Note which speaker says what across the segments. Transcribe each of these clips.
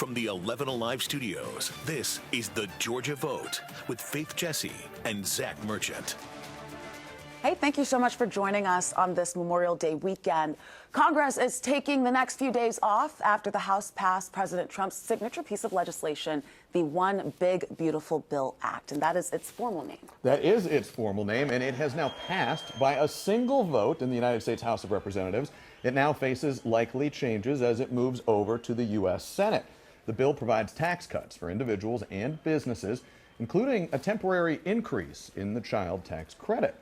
Speaker 1: From the 11 Alive studios, this is The Georgia Vote with Faith Jesse and Zach Merchant.
Speaker 2: Hey, thank you so much for joining us on this Memorial Day weekend. Congress is taking the next few days off after the House passed President Trump's signature piece of legislation, the One Big Beautiful Bill Act, and that is its formal name.
Speaker 3: That is its formal name, and it has now passed by a single vote in the United States House of Representatives. It now faces likely changes as it moves over to the U.S. Senate. The bill provides tax cuts for individuals and businesses, including a temporary increase in the child tax credit.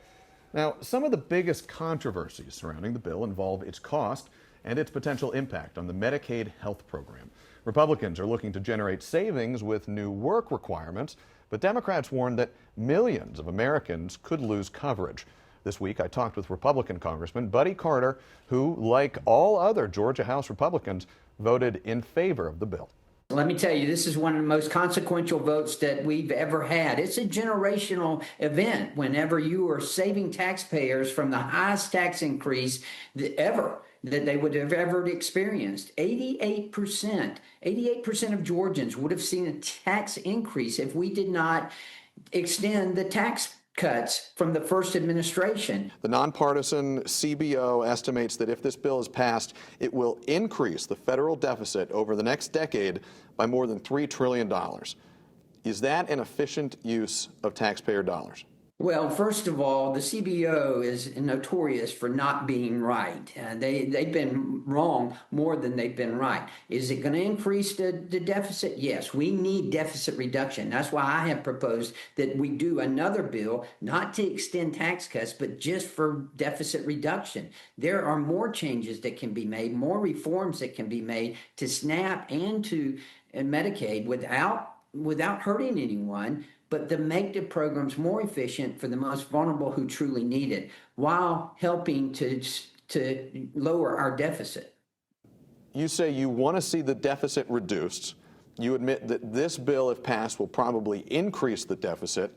Speaker 3: Now, some of the biggest controversies surrounding the bill involve its cost and its potential impact on the Medicaid health program. Republicans are looking to generate savings with new work requirements, but Democrats warn that millions of Americans could lose coverage. This week, I talked with Republican Congressman Buddy Carter, who, like all other Georgia House Republicans, voted in favor of the bill.
Speaker 4: Let me tell you, this is one of the most consequential votes that we've ever had. It's a generational event whenever you are saving taxpayers from the highest tax increase that they would have ever experienced. 88% of Georgians would have seen a tax increase if we did not extend the tax cuts from the first administration.
Speaker 3: The nonpartisan CBO estimates that if this bill is passed, it will increase the federal deficit over the next decade by more than $3 trillion. Is that an efficient use of taxpayer dollars?
Speaker 4: Well, first of all, the CBO is notorious for not being right. They've been wrong more than they've been right. Is it going to increase the deficit? Yes, we need deficit reduction. That's why I have proposed that we do another bill, not to extend tax cuts, but just for deficit reduction. There are more changes that can be made, more reforms that can be made to SNAP and to Medicaid without hurting anyone, but to make the programs more efficient for the most vulnerable who truly need it, while helping to lower our deficit.
Speaker 3: You say you want to see the deficit reduced. You admit that this bill, if passed, will probably increase the deficit.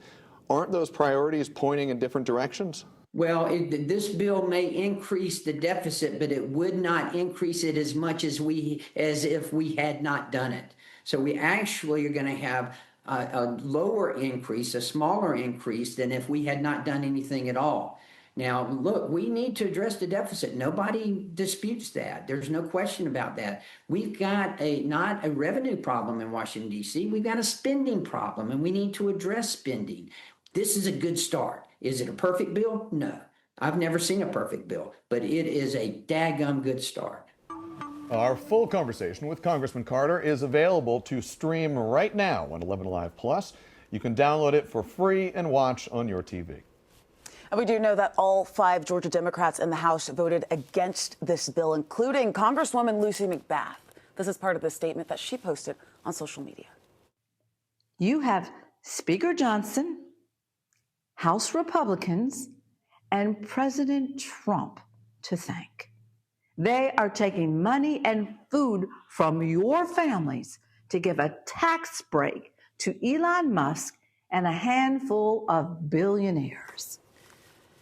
Speaker 3: Aren't those priorities pointing in different directions?
Speaker 4: Well, this bill may increase the deficit, but it would not increase it as much as if we had not done it. So we actually are going to have a lower increase, a smaller increase than if we had not done anything at all. Now, look, we need to address the deficit. Nobody disputes that. There's no question about that. We've got not a revenue problem in Washington, D.C. We've got a spending problem, and we need to address spending. This is a good start. Is it a perfect bill? No. I've never seen a perfect bill, but it is a daggum good start.
Speaker 3: Our full conversation with Congressman Carter is available to stream right now on 11 Alive Plus. You can download it for free and watch on your TV.
Speaker 2: And we do know that all 5 Georgia Democrats in the House voted against this bill, including Congresswoman Lucy McBath. This is part of the statement that she posted on social media.
Speaker 5: You have Speaker Johnson, House Republicans, and President Trump to thank. They are taking money and food from your families to give a tax break to Elon Musk and a handful of billionaires.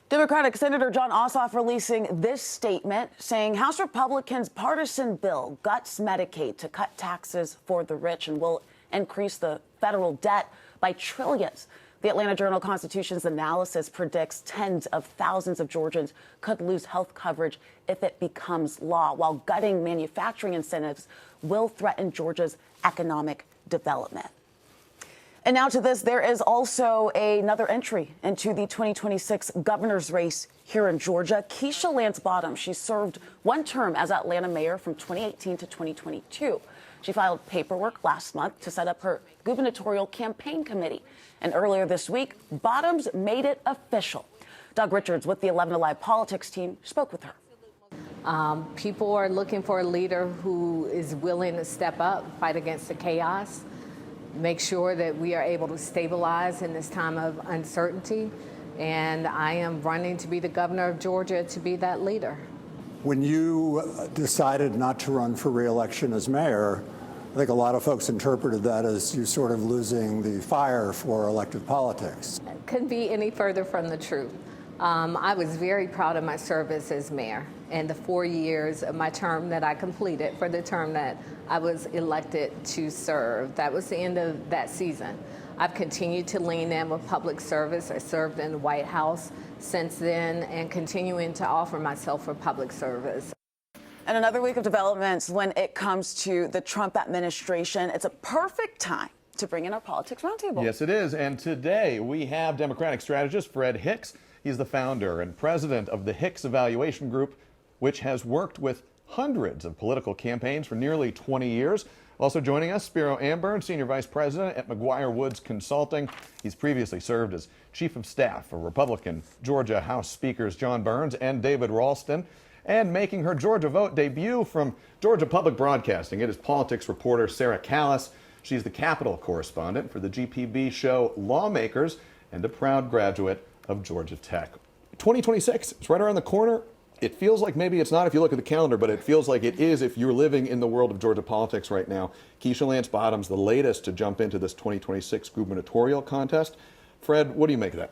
Speaker 2: Democratic Senator Jon Ossoff releasing this statement saying House Republicans' partisan bill guts Medicaid to cut taxes for the rich and will increase the federal debt by trillions. The Atlanta Journal-Constitution's analysis predicts tens of thousands of Georgians could lose health coverage if it becomes law, while gutting manufacturing incentives will threaten Georgia's economic development. And now to this, there is also another entry into the 2026 governor's race here in Georgia. Keisha Lance Bottoms, she served one term as Atlanta mayor from 2018 to 2022. She filed paperwork last month to set up her gubernatorial campaign committee. And earlier this week, Bottoms made it official. Doug Richards with the 11 Alive Politics team spoke with her.
Speaker 6: People are looking for a leader who is willing to step up, fight against the chaos, make sure that we are able to stabilize in this time of uncertainty. And I am running to be the governor of Georgia, to be that leader.
Speaker 7: When you decided not to run for re-election as mayor, I think a lot of folks interpreted that as you sort of losing the fire for elective politics.
Speaker 6: Couldn't be any further from the truth. I was very proud of my service as mayor and the 4 years of my term that I completed for the term that I was elected to serve. That was the end of that season. I've continued to lean in with public service. I served in the White House since then and continuing to offer myself for public service.
Speaker 2: And another week of developments when it comes to the Trump administration. It's a perfect time to bring in our Politics Roundtable.
Speaker 3: Yes, it is. And today we have Democratic strategist Fred Hicks. He's the founder and president of the Hicks Evaluation Group, which has worked with hundreds of political campaigns for nearly 20 years. Also joining us, Spiro Amburn, Senior Vice President at McGuire Woods Consulting. He's previously served as Chief of Staff for Republican Georgia House Speakers John Burns and David Ralston. And making her Georgia Vote debut from Georgia Public Broadcasting, it is politics reporter Sarah Callis. She's the Capitol correspondent for the GPB show Lawmakers and a proud graduate of Georgia Tech. 2026, it's right around the corner. It feels like maybe it's not if you look at the calendar, but it feels like it is if you're living in the world of Georgia politics right now. Keisha Lance Bottoms, the latest to jump into this 2026 gubernatorial contest. Fred, what do you make of that?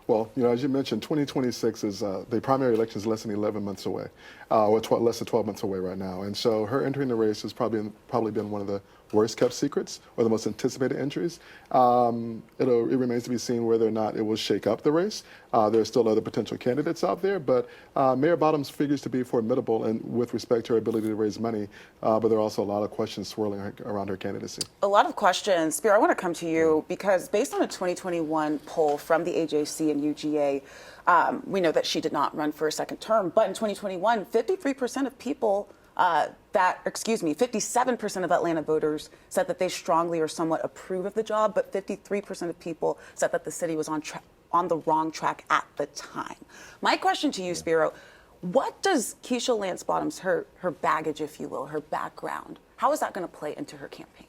Speaker 8: Well, as you mentioned, 2026 is the primary election is less than 11 months away, or less than 12 months away right now. And so her entering the race has probably been one of the worst kept secrets or the most anticipated entries. It remains to be seen whether or not it will shake up the race. There are still other potential candidates out there, but Mayor Bottoms figures to be formidable and with respect to her ability to raise money, but there are also a lot of questions swirling around her candidacy.
Speaker 2: A lot of questions. Spiro, I want to come to you because based on a 2021 poll from the AJC and UGA, we know that she did not run for a second term, but in 2021, 53% of people 57% of Atlanta voters said that they strongly or somewhat approve of the job, but 53% of people said that the city was on the wrong track at the time. My question to you, Spiro, what does Keisha Lance Bottoms, her baggage, if you will, her background, how is that going to play into her campaign?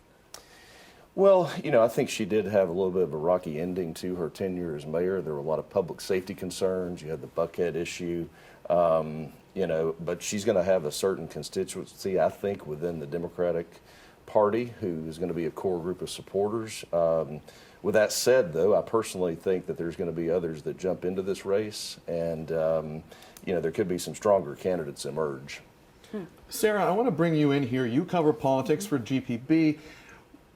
Speaker 9: Well, I think she did have a little bit of a rocky ending to her tenure as mayor. There were a lot of public safety concerns. You had the Buckhead issue. But she's going to have a certain constituency, I think, within the Democratic Party, who's going to be a core group of supporters. With that said, though, I personally think that there's going to be others that jump into this race, and there could be some stronger candidates emerge.
Speaker 3: Sarah, I want to bring you in here. You cover politics for GPB.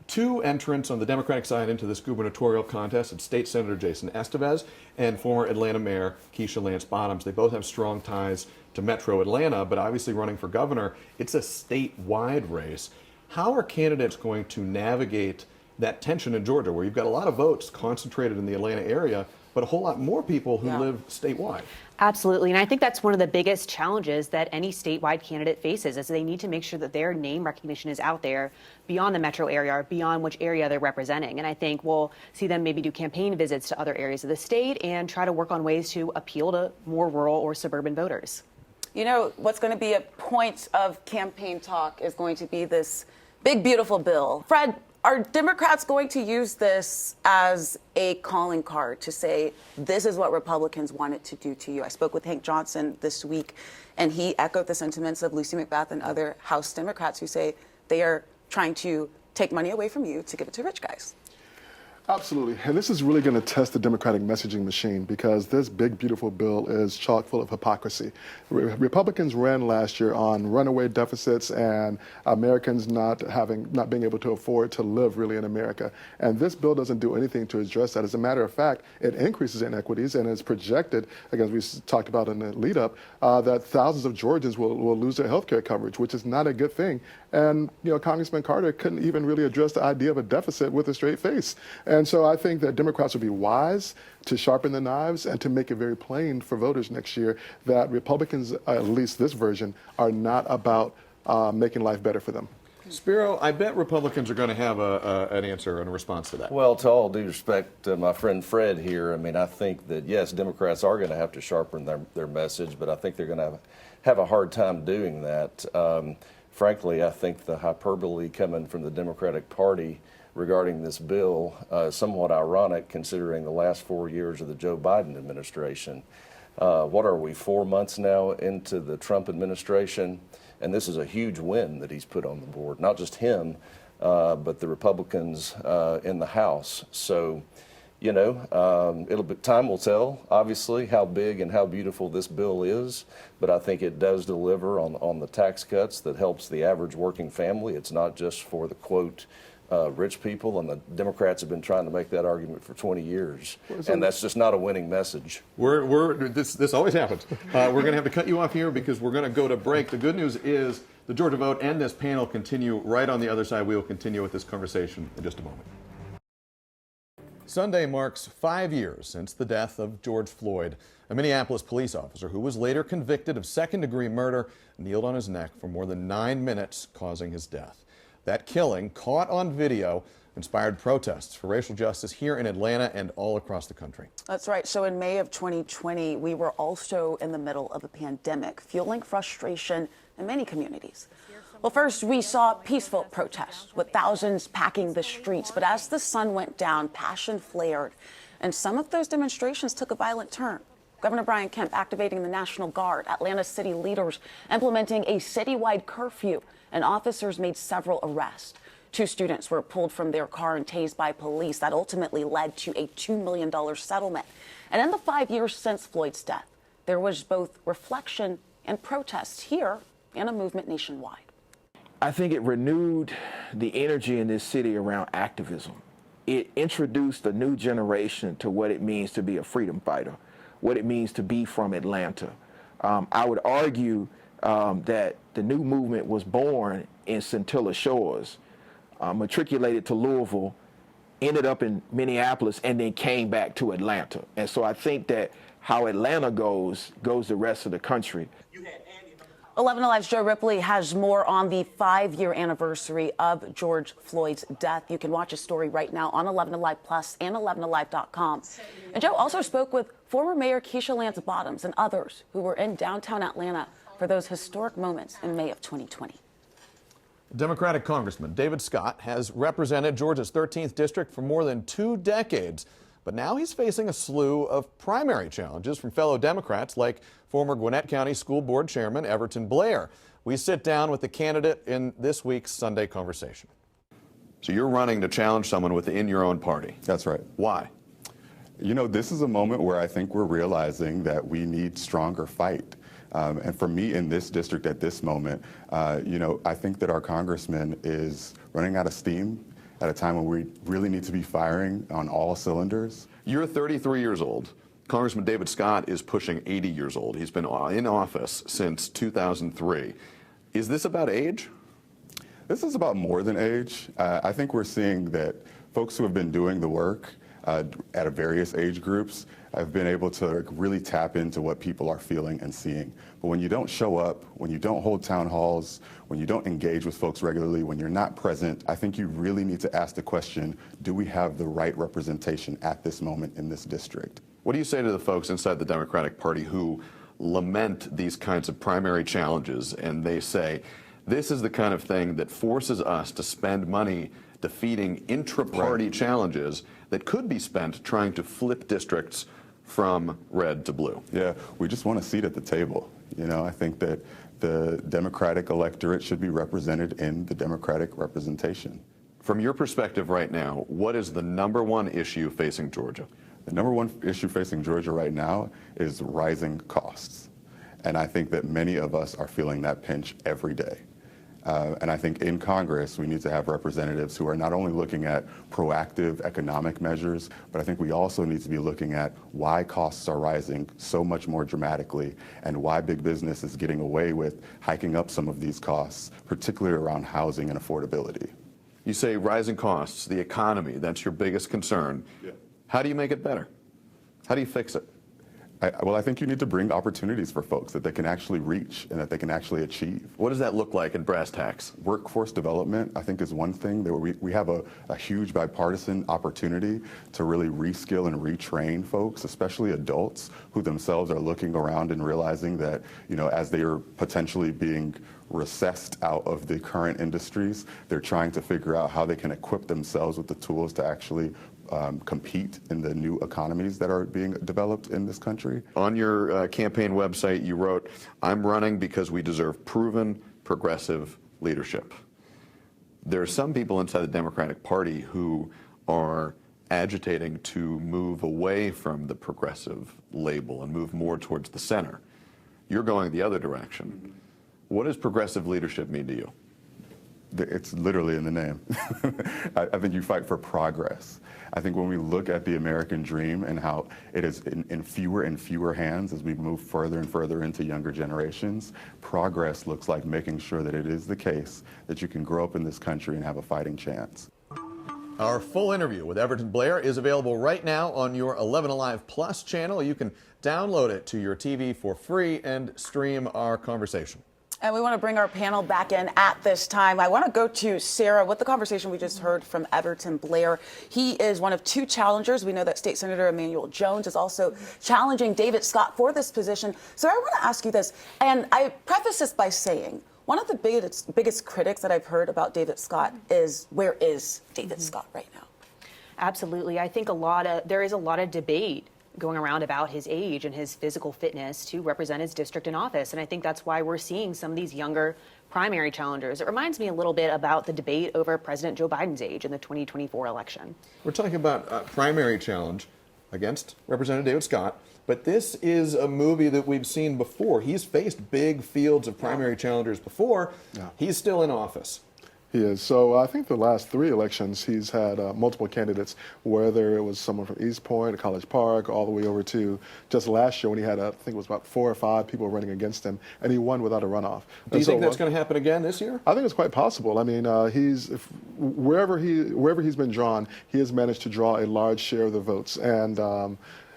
Speaker 3: Two entrants on the Democratic side into this gubernatorial contest, it's State Senator Jason Estevez and former Atlanta Mayor Keisha Lance Bottoms. They both have strong ties to Metro Atlanta, but obviously running for governor, it's a statewide race. How are candidates going to navigate that tension in Georgia, where you've got a lot of votes concentrated in the Atlanta area, but a whole lot more people who live statewide?
Speaker 10: Absolutely. And I think that's one of the biggest challenges that any statewide candidate faces, is they need to make sure that their name recognition is out there beyond the metro area or beyond which area they're representing. And I think we'll see them maybe do campaign visits to other areas of the state and try to work on ways to appeal to more rural or suburban voters.
Speaker 2: What's going to be a point of campaign talk is going to be this big, beautiful bill. Fred, are Democrats going to use this as a calling card to say, this is what Republicans wanted to do to you? I spoke with Hank Johnson this week, and he echoed the sentiments of Lucy McBath and other House Democrats who say they are trying to take money away from you to give it to rich guys.
Speaker 8: Absolutely. And this is really going to test the Democratic messaging machine, because this big, beautiful bill is chock full of hypocrisy. Republicans ran last year on runaway deficits and Americans not being able to afford to live really in America. And this bill doesn't do anything to address that. As a matter of fact, it increases inequities, and it's projected, again, as we talked about in the lead up, that thousands of Georgians will lose their health care coverage, which is not a good thing. And, Congressman Carter couldn't even really address the idea of a deficit with a straight face. And so I think that Democrats would be wise to sharpen the knives and to make it very plain for voters next year that Republicans, at least this version, are not about making life better for them.
Speaker 3: Spiro, I bet Republicans are going to have an answer and a response to that.
Speaker 9: Well, to all due respect to my friend Fred here, I think that, yes, Democrats are going to have to sharpen their message, but I think they're going to have a hard time doing that. Frankly, I think the hyperbole coming from the Democratic Party regarding this bill is somewhat ironic, considering the last 4 years of the Joe Biden administration. What are we, 4 months now into the Trump administration? And this is a huge win that he's put on the board, not just him, but the Republicans in the House. So, you know, time will tell, obviously, how big and how beautiful this bill is, but I think it does deliver on the tax cuts that helps the average working family. It's not just for the, quote, rich people, and the Democrats have been trying to make that argument for 20 years, and that's just not a winning message.
Speaker 3: This always happens. We're going to have to cut you off here because we're going to go to break. The good news is the Georgia Vote and this panel continue right on the other side. We will continue with this conversation in just a moment. Sunday marks 5 years since the death of George Floyd, a Minneapolis police officer who was later convicted of second-degree murder, kneeled on his neck for more than 9 minutes, causing his death. That killing, caught on video, inspired protests for racial justice here in Atlanta and all across the country.
Speaker 2: That's right. So in May of 2020, we were also in the middle of a pandemic, fueling frustration in many communities. Well, first, we saw peaceful protests with thousands packing the streets. But as the sun went down, passion flared, and some of those demonstrations took a violent turn. Governor Brian Kemp activating the National Guard, Atlanta city leaders implementing a citywide curfew, and officers made several arrests. 2 students were pulled from their car and tased by police. That ultimately led to a $2 million settlement. And in the 5 years since Floyd's death, there was both reflection and protests here and a movement nationwide.
Speaker 11: I think it renewed the energy in this city around activism. It introduced a new generation to what it means to be a freedom fighter, what it means to be from Atlanta. I would argue that the new movement was born in Scintilla Shores, matriculated to Louisville, ended up in Minneapolis, and then came back to Atlanta. And so I think that how Atlanta goes the rest of the country.
Speaker 2: 11 Alive's Joe Ripley has more on the 5-year anniversary of George Floyd's death. You can watch a story right now on 11 Alive Plus and 11alive.com. And Joe also spoke with former Mayor Keisha Lance Bottoms and others who were in downtown Atlanta for those historic moments in May of 2020.
Speaker 3: Democratic Congressman David Scott has represented Georgia's 13th district for more than 2 decades. But now he's facing a slew of primary challenges from fellow Democrats like former Gwinnett County School Board Chairman Everton Blair. We sit down with the candidate in this week's Sunday Conversation. So you're running to challenge someone within your own party.
Speaker 12: That's right.
Speaker 3: Why?
Speaker 12: You know, this is a moment where I think we're realizing that we need stronger fight. And for me in this district at this moment, you know, I think that our congressman is running out of steam at a time when we really need to be firing on all cylinders.
Speaker 3: You're 33 years old. Congressman David Scott is pushing 80 years old. He's been in office since 2003. Is this about age?
Speaker 12: This is about more than age. I think we're seeing that folks who have been doing the work at various age groups have been able to really tap into what people are feeling and seeing. But when you don't show up, when you don't hold town halls, when you don't engage with folks regularly, when you're not present, I think you really need to ask the question, do we have the right representation at this moment in this district?
Speaker 3: What do you say to the folks inside the Democratic Party who lament these kinds of primary challenges and they say, this is the kind of thing that forces us to spend money defeating intra-party challenges that could be spent trying to flip districts from red to blue?
Speaker 12: Yeah, we just want a seat at the table. You know, I think that the Democratic electorate should be represented in the Democratic representation.
Speaker 3: From your perspective right now, what is the #1 issue facing Georgia?
Speaker 12: The #1 issue facing Georgia right now is rising costs. And I think that many of us are feeling that pinch every day. And I think in Congress, we need to have representatives who are not only looking at proactive economic measures, but I think we also need to be looking at why costs are rising so much more dramatically and why big business is getting away with hiking up some of these costs, particularly around housing and affordability.
Speaker 3: You say rising costs, the economy, that's your biggest concern.
Speaker 12: Yeah.
Speaker 3: How do you make it better? How do you fix it?
Speaker 12: Well, I think you need to bring opportunities for folks that they can actually reach and that they can actually achieve.
Speaker 3: What does that look like in brass tacks?
Speaker 12: Workforce development, I think, is one thing. That we have a huge bipartisan opportunity to really reskill and retrain folks, especially adults who themselves are looking around and realizing that, you know, as they are potentially being recessed out of the current industries, they're trying to figure out how they can equip themselves with the tools to actually compete in the new economies that are being developed in this country.
Speaker 3: On your campaign website, you wrote, "I'm running because we deserve proven progressive leadership." There are some people inside the Democratic Party who are agitating to move away from the progressive label and move more towards the center. You're going the other direction. What does progressive leadership mean to you?
Speaker 12: It's literally in the name. I think you fight for progress. I think when we look at the American dream and how it is in fewer and fewer hands as we move further and further into younger generations, progress looks like making sure that it is the case that you can grow up in this country and have a fighting chance.
Speaker 3: Our full interview with Everton Blair is available right now on your 11 Alive Plus channel. You can download it to your TV for free and stream our conversation.
Speaker 2: And we want to bring our panel back in at this time. I want to go to Sarah with the conversation we just heard from Everton Blair. He is one of two challengers. We know that State Senator Emanuel Jones is also challenging David Scott for this position. So I want to ask you this, and I preface this by saying, one of the biggest critics that I've heard about David Scott is, where is David Scott right now?
Speaker 10: Absolutely. I think there is a lot of debate going around about his age and his physical fitness to represent his district in office. And I think that's why we're seeing some of these younger primary challengers. It reminds me a little bit about the debate over President Joe Biden's age in the 2024 election.
Speaker 3: We're talking about a primary challenge against Representative David Scott, but this is a movie that we've seen before. He's faced big fields of primary challengers before. He's still in office.
Speaker 8: He is. So I think the last 3 elections, he's had multiple candidates, whether it was someone from East Point, College Park, all the way over to just last year when he had, I think it was about 4 or 5 people running against him, and he won without a runoff.
Speaker 3: Do you think that's going to happen again this year?
Speaker 8: I think it's quite possible. I mean, wherever he's been drawn, he has managed to draw a large share of the votes, and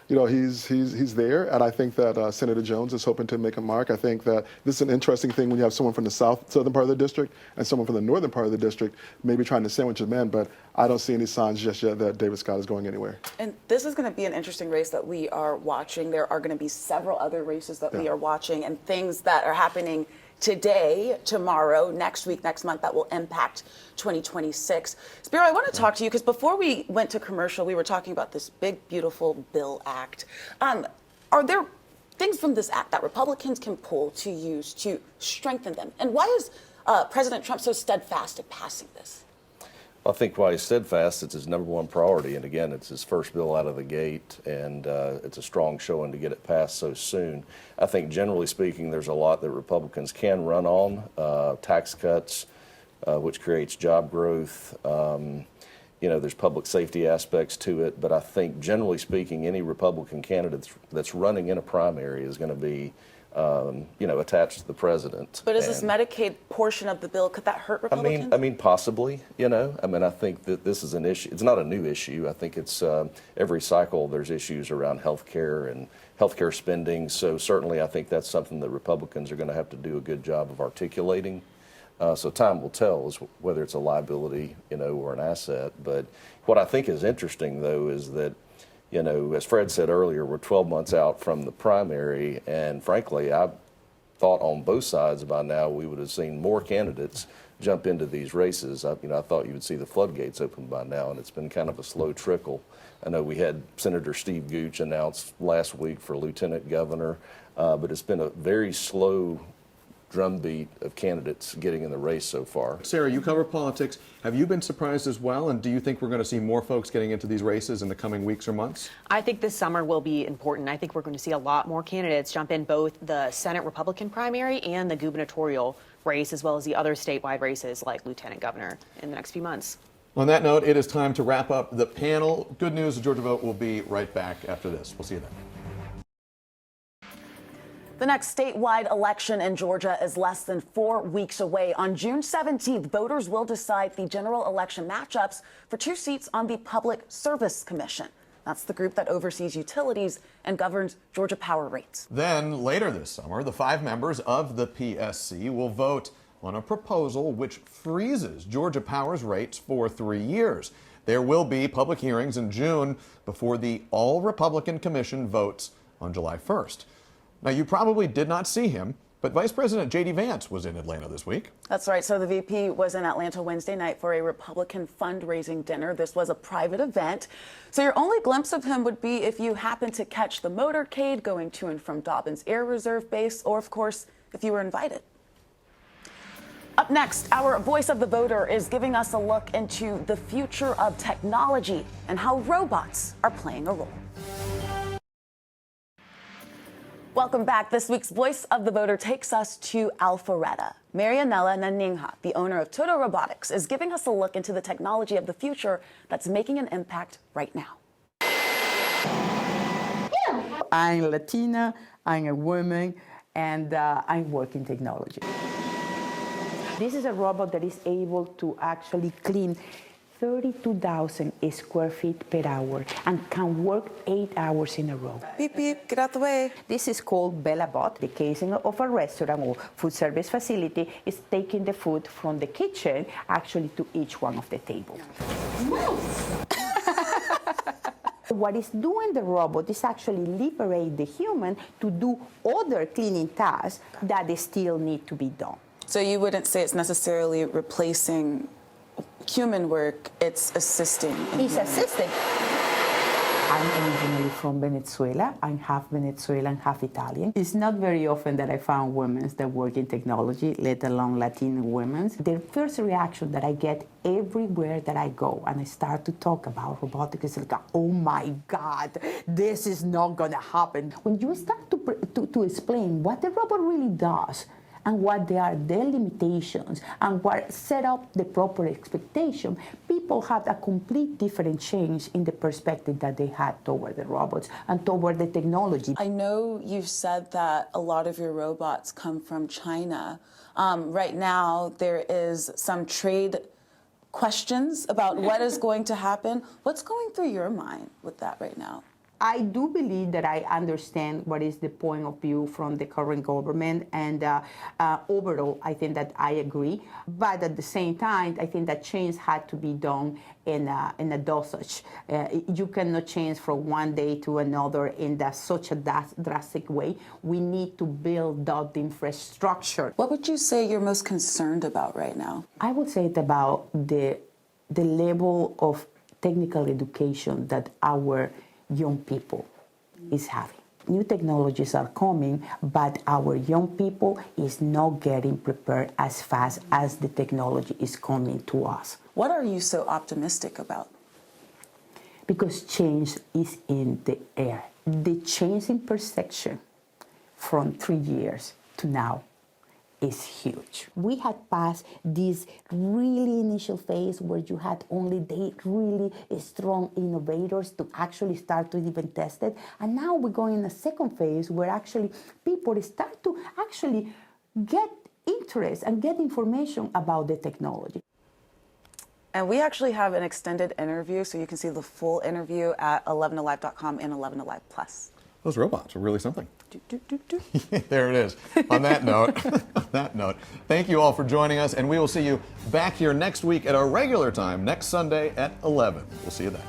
Speaker 8: you know, he's there, and I think that Senator Jones is hoping to make a mark. I think that this is an interesting thing when you have someone from the southern part of the district and someone from the northern part of the district maybe trying to sandwich them in, but I don't see any signs just yet that David Scott is going anywhere.
Speaker 2: And this is going to be an interesting race that we are watching. There are going to be several other races that we are watching and things that are happening today, tomorrow, next week, next month that will impact 2026. Spiro, I want to talk to you because before we went to commercial, we were talking about this big, beautiful Bill Act. Are there things from this act that Republicans can pull to use to strengthen them? And why is President Trump so steadfast in passing this?
Speaker 9: I think why he's steadfast, it's his #1 priority. And again, it's his first bill out of the gate, and it's a strong showing to get it passed so soon. I think generally speaking, there's a lot that Republicans can run on. Tax cuts, which creates job growth. You know, there's public safety aspects to it. But I think generally speaking, any Republican candidate that's running in a primary is going to be you know, attached to the president.
Speaker 2: But is this Medicaid portion of the bill, could that hurt Republicans?
Speaker 9: I mean, possibly, you know. I mean, I think that this is an issue. It's not a new issue. I think it's every cycle there's issues around health care and healthcare spending. So certainly I think that's something that Republicans are going to have to do a good job of articulating. So time will tell is whether it's a liability, you know, or an asset. But what I think is interesting, though, is that, you know, as Fred said earlier, we're 12 months out from the primary, and frankly, I thought on both sides by now we would have seen more candidates jump into these races. I thought you would see the floodgates open by now, and it's been kind of a slow trickle. I know we had Senator Steve Gooch announced last week for lieutenant governor, but it's been a very slow drumbeat of candidates getting in the race so far.
Speaker 3: Sarah, you cover politics. Have you been surprised as well? And do you think we're going to see more folks getting into these races in the coming weeks or months?
Speaker 10: I think this summer will be important. I think we're going to see a lot more candidates jump in both the Senate Republican primary and the gubernatorial race, as well as the other statewide races like lieutenant governor in the next few months.
Speaker 3: On that note, it is time to wrap up the panel. Good news, the Georgia Vote will be right back after this. We'll see you then.
Speaker 2: The next statewide election in Georgia is less than 4 weeks away. On June 17th, voters will decide the general election matchups for 2 seats on the Public Service Commission. That's the group that oversees utilities and governs Georgia power rates.
Speaker 3: Then later this summer, the 5 members of the PSC will vote on a proposal which freezes Georgia Power's rates for 3 years. There will be public hearings in June before the all-Republican commission votes on July 1st. Now, you probably did not see him, but Vice President J.D. Vance was in Atlanta this week.
Speaker 2: That's right. So the VP was in Atlanta Wednesday night for a Republican fundraising dinner. This was a private event. So your only glimpse of him would be if you happened to catch the motorcade going to and from Dobbins Air Reserve Base, or, of course, if you were invited. Up next, our Voice of the Voter is giving us a look into the future of technology and how robots are playing a role. Welcome back. This week's Voice of the Voter takes us to Alpharetta. Marianela Naningha, the owner of Toto Robotics, is giving us a look into the technology of the future that's making an impact right now.
Speaker 13: I'm Latina, I'm a woman, and I work in technology. This is a robot that is able to actually clean 32,000 square feet per hour and can work 8 hours in a row.
Speaker 14: Beep, beep, get out the way.
Speaker 13: This is called BellaBot. The casing of a restaurant or food service facility is taking the food from the kitchen actually to each one of the tables. What is doing the robot is actually liberate the human to do other cleaning tasks that they still need to be done.
Speaker 14: So you wouldn't say it's necessarily replacing human work, it's assisting.
Speaker 13: It's assisting. I'm originally from Venezuela. I'm half Venezuelan, half Italian. It's not very often that I found women that work in technology, let alone Latin women. The first reaction that I get everywhere that I go and I start to talk about robotics is like, oh my God, this is not gonna happen. When you start to explain what the robot really does, and what they are their limitations, and what set up the proper expectation, people had a complete different change in the perspective that they had toward the robots and toward the technology.
Speaker 14: I know you've said that a lot of your robots come from China. Right now, there is some trade questions about what is going to happen. What's going through your mind with that right now?
Speaker 13: I do believe that I understand what is the point of view from the current government, and overall, I think that I agree. But at the same time, I think that change had to be done in a dosage. You cannot change from one day to another in such a drastic way. We need to build up the infrastructure.
Speaker 14: What would you say you're most concerned about right now?
Speaker 13: I would say it's about the level of technical education that our young people is having. New technologies are coming, but our young people is not getting prepared as fast as the technology is coming to us.
Speaker 14: What are you so optimistic about?
Speaker 13: Because change is in the air. The change in perception from 3 years to now is huge. We had passed this really initial phase where you had only the really strong innovators to actually start to even test it. And now we're going in a second phase where actually people start to actually get interest and get information about the technology.
Speaker 14: And we actually have an extended interview, so you can see the full interview at 11alive.com and 11alive Plus.
Speaker 3: Those robots are really something. There it is. On that note, thank you all for joining us, and we will see you back here next week at our regular time next Sunday at 11. We'll see you then.